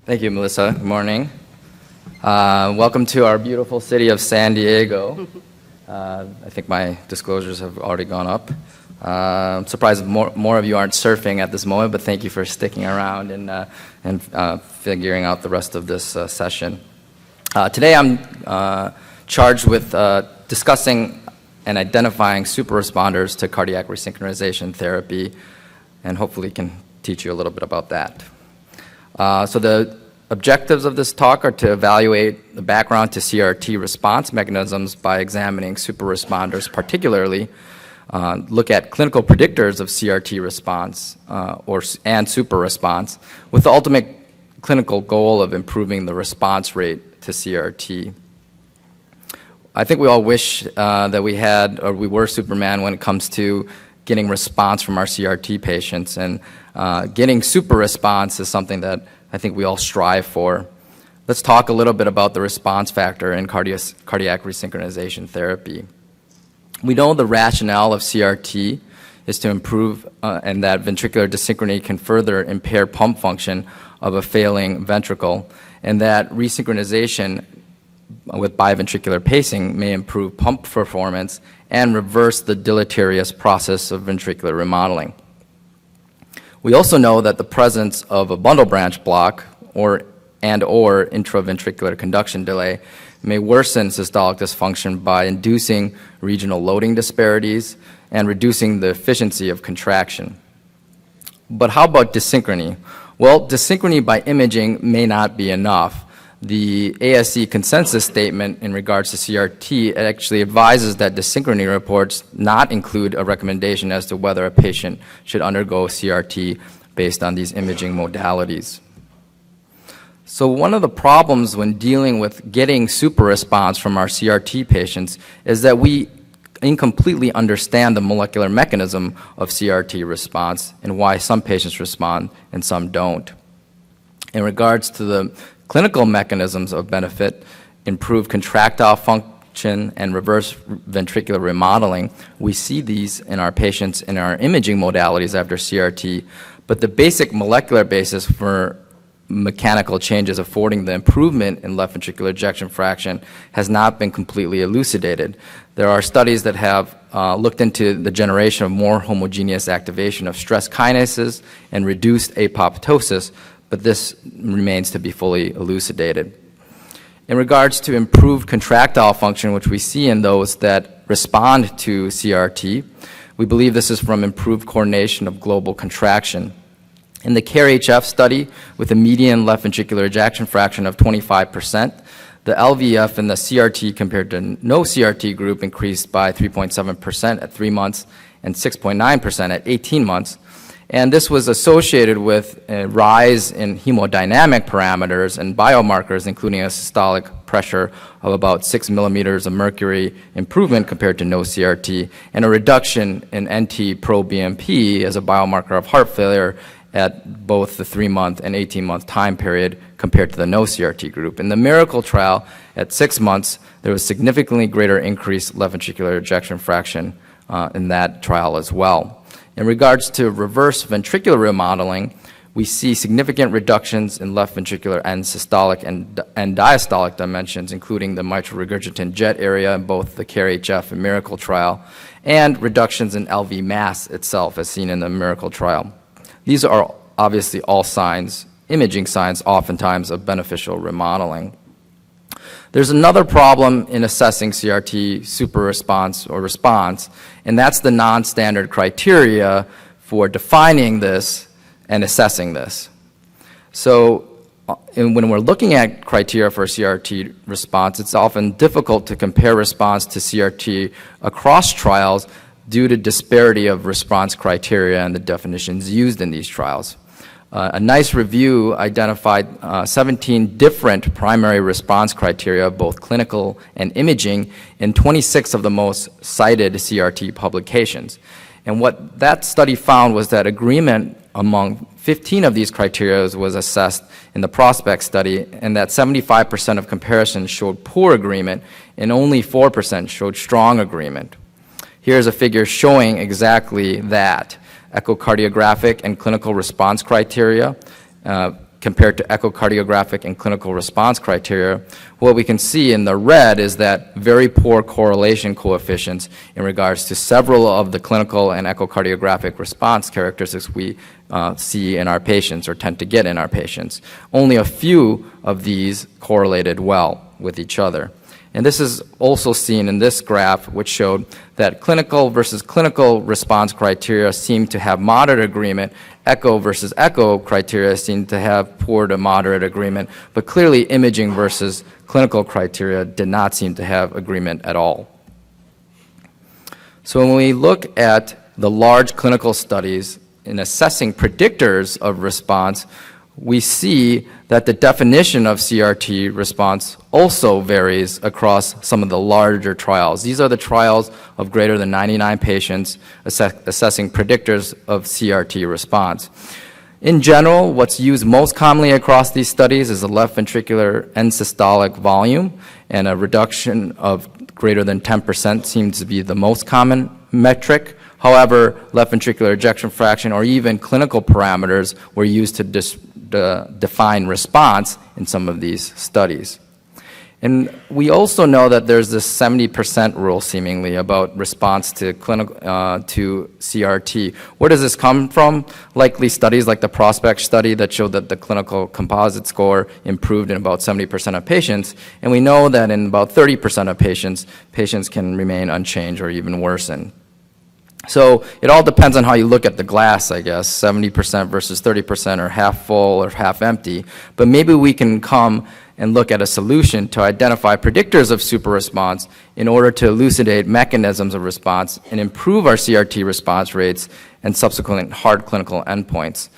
Thank you, Melissa. Good morning. Welcome to our beautiful city of San Diego. I think my disclosures have already gone up. I'm surprised more of you aren't surfing at this moment, but thank you for sticking around and figuring out the rest of this session. Today I'm charged with discussing and identifying super-responders to cardiac resynchronization therapy, and hopefully can teach you a little bit about that. So the objectives of this talk are to evaluate the background to CRT response mechanisms by examining super-responders, particularly look at clinical predictors of CRT response and super response, with the ultimate clinical goal of improving the response rate to CRT. I think we all wish that we had, or we were Superman when it comes to getting response from our CRT patients, and getting super response is something that I think we all strive for. Let's talk a little bit about the response factor in cardiac resynchronization therapy. We know the rationale of CRT is to improve and that ventricular desynchrony can further impair pump function of a failing ventricle, and that resynchronization with biventricular pacing may improve pump performance and reverse the deleterious process of ventricular remodeling. We also know that the presence of a bundle branch block or intraventricular conduction delay may worsen systolic dysfunction by inducing regional loading disparities and reducing the efficiency of contraction. But how about desynchrony? Well, desynchrony by imaging may not be enough. The ASE consensus statement in regards to CRT actually advises that desynchrony reports not include a recommendation as to whether a patient should undergo CRT based on these imaging modalities. So one of the problems when dealing with getting super response from our CRT patients is that we incompletely understand the molecular mechanism of CRT response and why some patients respond and some don't. In regards to the clinical mechanisms of benefit, improved contractile function and reverse ventricular remodeling, we see these in our patients in our imaging modalities after CRT, but the basic molecular basis for mechanical changes affording the improvement in left ventricular ejection fraction has not been completely elucidated. There are studies that have looked into the generation of more homogeneous activation of stress kinases and reduced apoptosis, but this remains to be fully elucidated. In regards to improved contractile function, which we see in those that respond to CRT, we believe this is from improved coordination of global contraction. In the CARE-HF study, with a median left ventricular ejection fraction of 25%, the LVEF in the CRT compared to no CRT group increased by 3.7% at 3 months and 6.9% at 18 months. And this was associated with a rise in hemodynamic parameters and biomarkers, including a systolic pressure of about 6 millimeters of mercury improvement compared to no CRT, and a reduction in NT-proBNP as a biomarker of heart failure at both the 3-month and 18-month time period compared to the no CRT group. In the MIRACLE trial, at 6 months, there was significantly greater increased left ventricular ejection fraction in that trial as well. In regards to reverse ventricular remodeling, we see significant reductions in left ventricular and systolic and diastolic dimensions, including the mitral regurgitant jet area in both the CARE-HF and MIRACLE trial, and reductions in LV mass itself, as seen in the MIRACLE trial. These are obviously all signs, imaging signs, oftentimes of beneficial remodeling. There's another problem in assessing CRT super response or response, and that's the non-standard criteria for defining this and assessing this. So when we're looking at criteria for CRT response, it's often difficult to compare response to CRT across trials due to disparity of response criteria and the definitions used in these trials. A nice review identified 17 different primary response criteria, both clinical and imaging, in 26 of the most cited CRT publications. And what that study found was that agreement among 15 of these criteria was assessed in the PROSPECT study, and that 75% of comparisons showed poor agreement and only 4% showed strong agreement. Here's a figure showing exactly that. Echocardiographic and clinical response criteria compared to echocardiographic and clinical response criteria, what we can see in the red is that very poor correlation coefficients in regards to several of the clinical and echocardiographic response characteristics we see in our patients or tend to get in our patients. Only a few of these correlated well with each other. And this is also seen in this graph, which showed that clinical versus clinical response criteria seem to have moderate agreement. Echo versus echo criteria seem to have poor to moderate agreement, but clearly imaging versus clinical criteria did not seem to have agreement at all. So when we look at the large clinical studies in assessing predictors of response, we see that the definition of CRT response also varies across some of the larger trials. These are the trials of greater than 99 patients assessing predictors of CRT response. In general, what's used most commonly across these studies is the left ventricular end systolic volume, and a reduction of greater than 10% seems to be the most common metric. However, left ventricular ejection fraction or even clinical parameters were used to define response in some of these studies. And we also know that there's this 70% rule seemingly about response to clinical to CRT. Where does this come from? Likely studies like the Prospect study that showed that the clinical composite score improved in about 70% of patients, and we know that in about 30% of patients, patients can remain unchanged or even worsen. So it all depends on how you look at the glass, I guess, 70% versus 30% or half full or half empty. But maybe we can come and look at a solution to identify predictors of super response in order to elucidate mechanisms of response and improve our CRT response rates and subsequent hard clinical endpoints.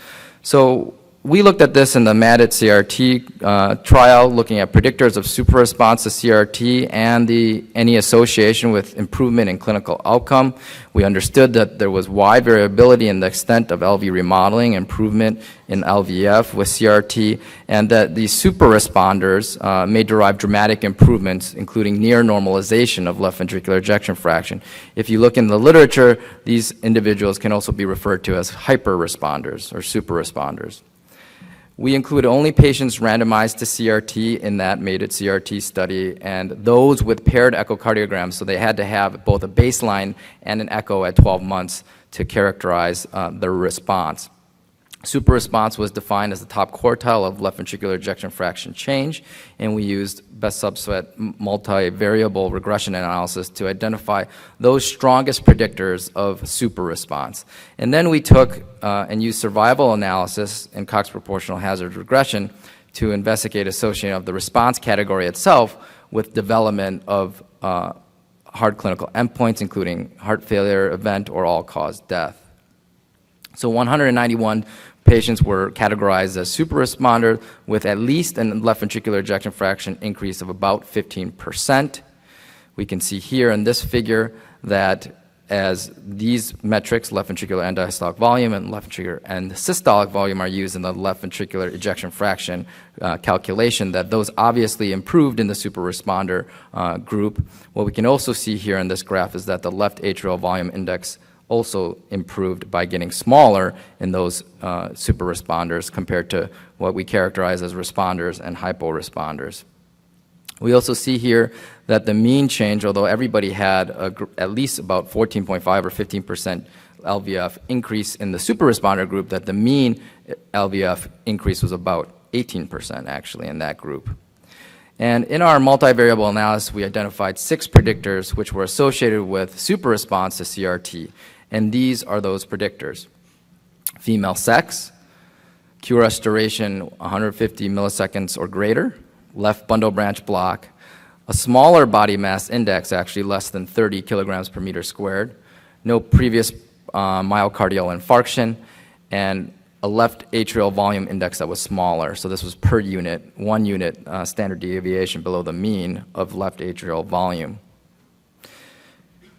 So we looked at this in the MADIT CRT trial, looking at predictors of super response to CRT and any association with improvement in clinical outcome. We understood that there was wide variability in the extent of LV remodeling, improvement in LVF with CRT, and that these super responders may derive dramatic improvements, including near normalization of left ventricular ejection fraction. If you look in the literature, these individuals can also be referred to as hyper responders or super responders. We include only patients randomized to CRT in that MADIT CRT study, and those with paired echocardiograms, so they had to have both a baseline and an echo at 12 months to characterize their response. Super response was defined as the top quartile of left ventricular ejection fraction change, and we used best subset multivariable regression analysis to identify those strongest predictors of super response. And then we took and used survival analysis and Cox proportional hazard regression to investigate association of the response category itself with development of hard clinical endpoints, including heart failure event or all-cause death. So 191 patients were categorized as super responders with at least a left ventricular ejection fraction increase of about 15%. We can see here in this figure that as these metrics, left ventricular end diastolic volume and left ventricular end systolic volume, are used in the left ventricular ejection fraction calculation, that those obviously improved in the super responder group. What we can also see here in this graph is that the left atrial volume index also improved by getting smaller in those super responders compared to what we characterize as responders and hypo-responders. We also see here that the mean change, although everybody had at least about 14.5 or 15% LVF increase in the super responder group, that the mean LVF increase was about 18% actually in that group. And in our multivariable analysis, we identified 6 predictors which were associated with super response to CRT. And these are those predictors: female sex, Q restoration 150 milliseconds or greater, left bundle branch block, a smaller body mass index, actually less than 30 kilograms per meter squared, no previous myocardial infarction, and a left atrial volume index that was smaller. So this was per unit, 1 unit standard deviation below the mean of left atrial volume.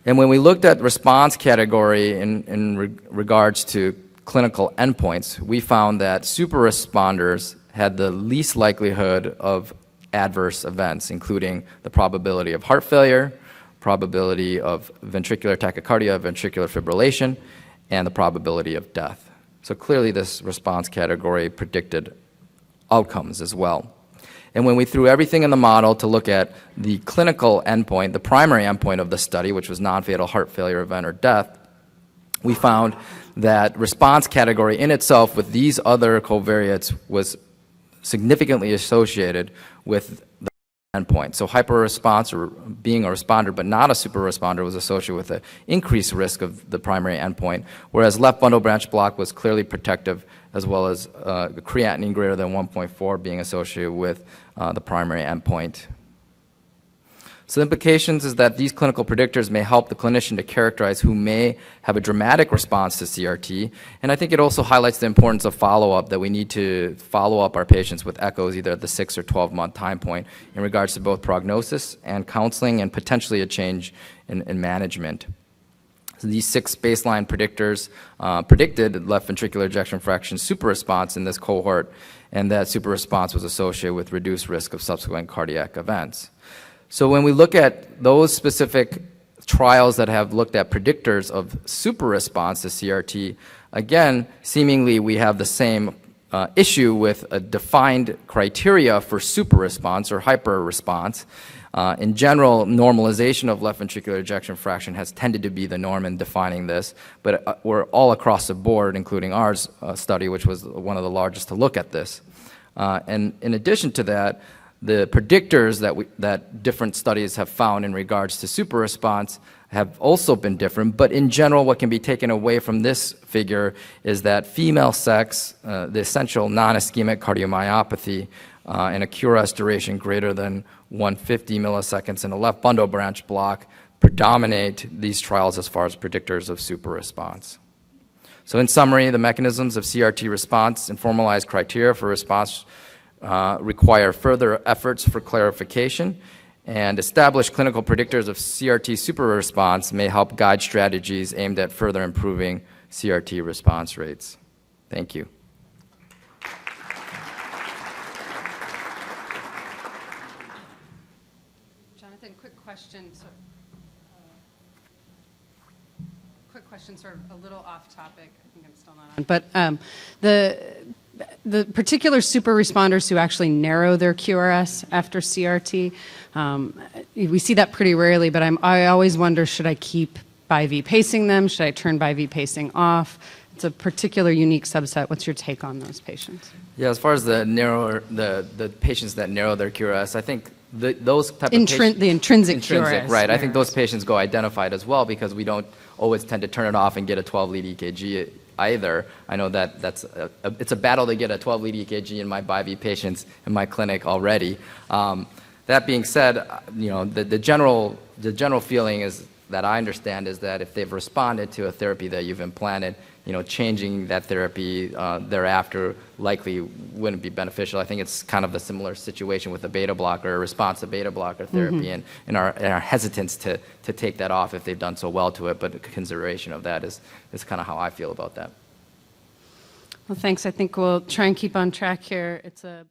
And when we looked at response category in regards to clinical endpoints, we found that super responders had the least likelihood of adverse events, including the probability of heart failure, probability of ventricular tachycardia, ventricular fibrillation, and the probability of death. So clearly this response category predicted outcomes as well. And when we threw everything in the model to look at the clinical endpoint, the primary endpoint of the study, which was non-fatal heart failure event or death, we found that response category in itself with these other covariates was significantly associated with the endpoint. So hyper-response, or being a responder but not a super-responder, was associated with an increased risk of the primary endpoint, whereas left bundle branch block was clearly protective, as well as creatinine greater than 1.4 being associated with the primary endpoint. So the implications is that these clinical predictors may help the clinician to characterize who may have a dramatic response to CRT, and I think it also highlights the importance of follow-up, that we need to follow up our patients with echoes either at the 6 or 12-month time point in regards to both prognosis and counseling and potentially a change in management. So these 6 baseline predictors predicted left ventricular ejection fraction super response in this cohort, and that super response was associated with reduced risk of subsequent cardiac events. So when we look at those specific trials that have looked at predictors of super response to CRT, again, seemingly we have the same issue with a defined criteria for super response or hyper response. In general, normalization of left ventricular ejection fraction has tended to be the norm in defining this, but we're all across the board, including ours study, which was one of the largest to look at this. And in addition to that, the predictors that different studies have found in regards to super response have also been different, but in general, what can be taken away from this figure is that female sex, the essential non-ischemic cardiomyopathy, and a QRS duration greater than 150 milliseconds in a left bundle branch block predominate these trials as far as predictors of super response. So in summary, the mechanisms of CRT response and formalized criteria for response require further efforts for clarification, and established clinical predictors of CRT super response may help guide strategies aimed at further improving CRT response rates. Thank you. Jonathan, quick question. Sort of a little off topic. I think I'm still not on. But the particular super responders who actually narrow their QRS after CRT, we see that pretty rarely, but I always wonder, should I keep BiV pacing them? Should I turn BiV pacing off? It's a particular unique subset. What's your take on those patients? Yeah, as far as the patients that narrow their QRS, I think those type of patients... The intrinsic QRS. Right. I think those patients go identified as well, because we don't always tend to turn it off and get a 12-lead EKG either. I know that it's a battle to get a 12-lead EKG in my BiV patients in my clinic already. That being said, you know, the general feeling is that I understand is that if they've responded to a therapy that you've implanted, you know, changing that therapy thereafter likely wouldn't be beneficial. I think it's kind of a similar situation with a beta blocker, a response to beta blocker therapy, and our hesitance to take that off if they've done so well to it. But a consideration of that is kind of how I feel about that. Well, thanks. I think we'll try and keep on track here. It's a